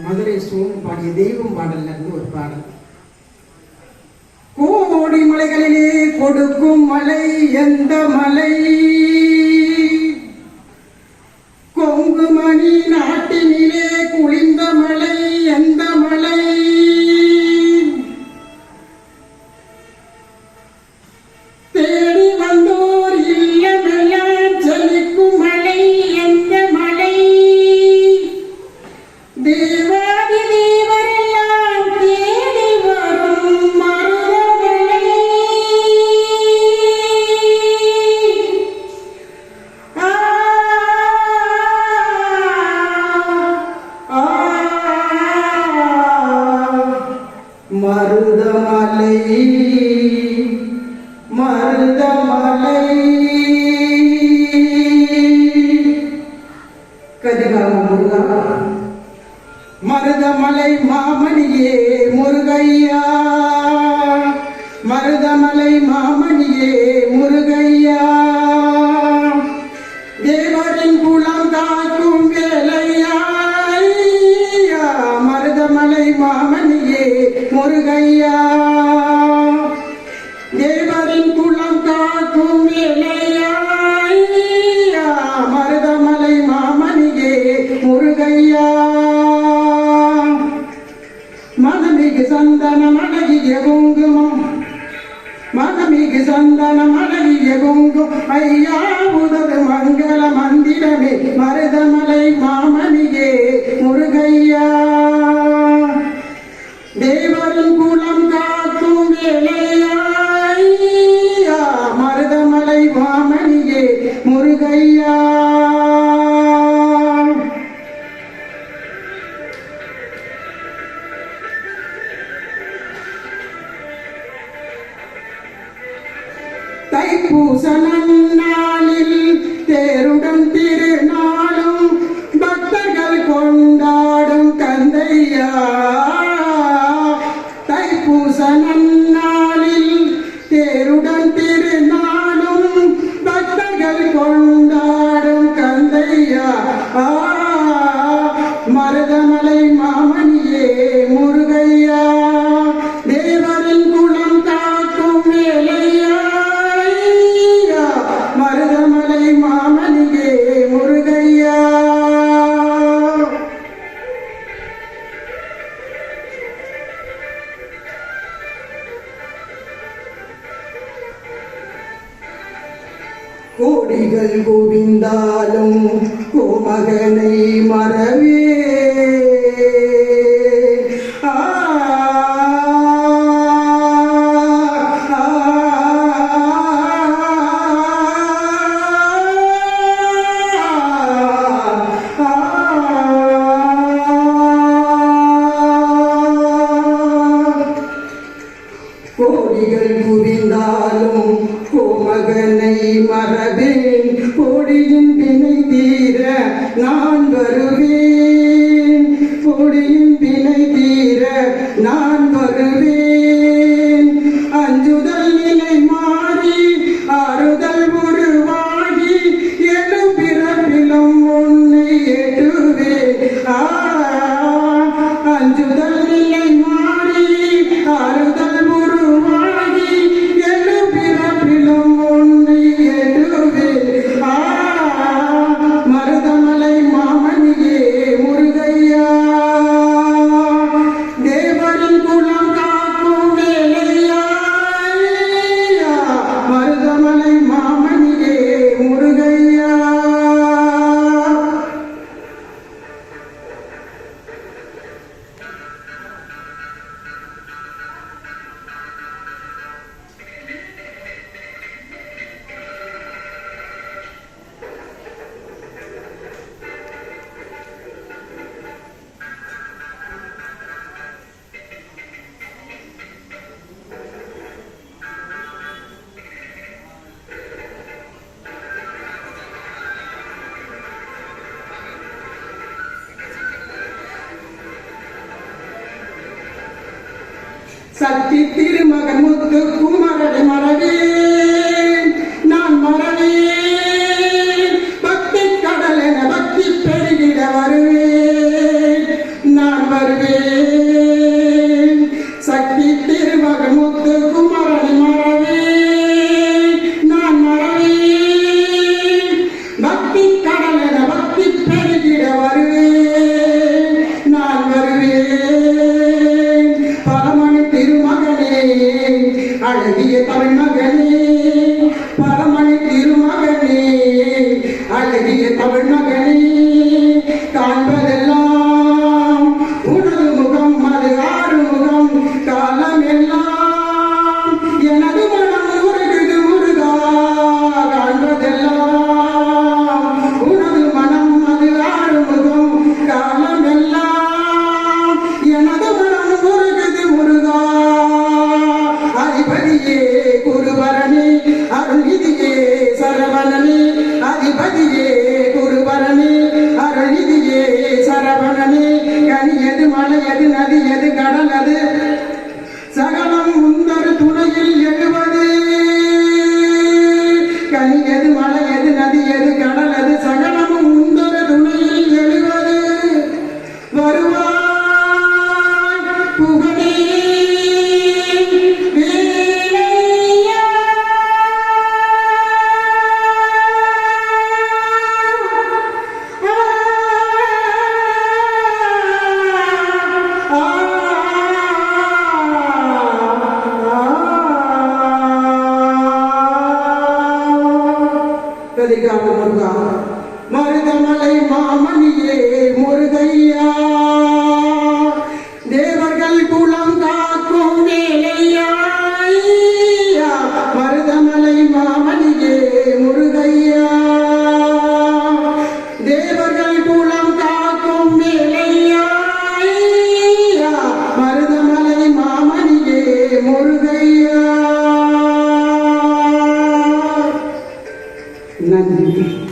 மதுரை சோமு பாடிய தெய்வம் பாடல்ல இருந்து ஒரு பாடல். கோடி மலைகளிலே கொடுக்கும் மலை எந்த மலை? கொங்குமணி நாட்டினிலே குளிர்ந்த மலை எந்த மலை? தேடி வந்தோர் இல்லமெல்லாம் செழிக்கும் மலை எந்த மலை? தேவாதி தேவரெல்லாம் தேடி வரும் மருதமலை. மருதமலை மருதமலை கதிகாம முருகா. மருதமலை மாமணியே முருகையா, மருதமலை மாமணியே முருகையா. தேவரின் குலம் காக்கும் வேலையா, மருதமலை மாமணியே முருகையா. தேவரின் குலம் காக்கும் வேலையா, மருதமலை மாமணியே முருகையா. மனமிகு சந்தனம் அழகிய குங்குமம், மனமிகு சந்தனம் அழகிய குங்குமம், ஐயா உதவு மங்கள மந்திரமே மருதமலை மாமணியே முருகையா. தேவரின் குலம் காக்கும் வேலையா, மருதமலை மாமணியே முருகையா. தைப்பூச நன்னாளில் தேருடன் திருநாளும் பக்தர்கள் கொண்டாடும் கந்தையா. தைப்பூச நன்னாளில் தேருடன் திருநாளும் பக்தர்கள் கொண்டாடும் கந்தையா. மருதமலை மாமணியே முருகையா. தேவரின் குலம் காக்கும் வேலையா, மருதமலை மாமணியே முருகையா. கோடிகள் குவிந்தாலும் கோமகனை மறவே. கோடிகள் குவிந்தாலும் கோமகனை மறவேன். கோடியின் வினை தீர நான் வருவேன், கோடியின் வினை தீர நான் வருவேன். அஞ்சுதல் நிலை மாறி ஆறுதல் உருவாகி எழு பிறப்பிலும் உன்னை ஏற்றுவேன். அஞ்சுதல் நிலை மாறி ஆறுதல் உருவாகி எழு பிறப்பிலும் உன்னை ஏற்றுவேன். மருதமலை மாமணியே முருகையா. தேவரின் குலம் காக்கும் வேலையா, மருதமலை மாமணியே முருகையா. சக்தி திருமகன் முத்து குமரனை மறவேன், நான் மறவேன். பக்தி கடல் என பக்தி பெருகிட வருவேன். நன்றி.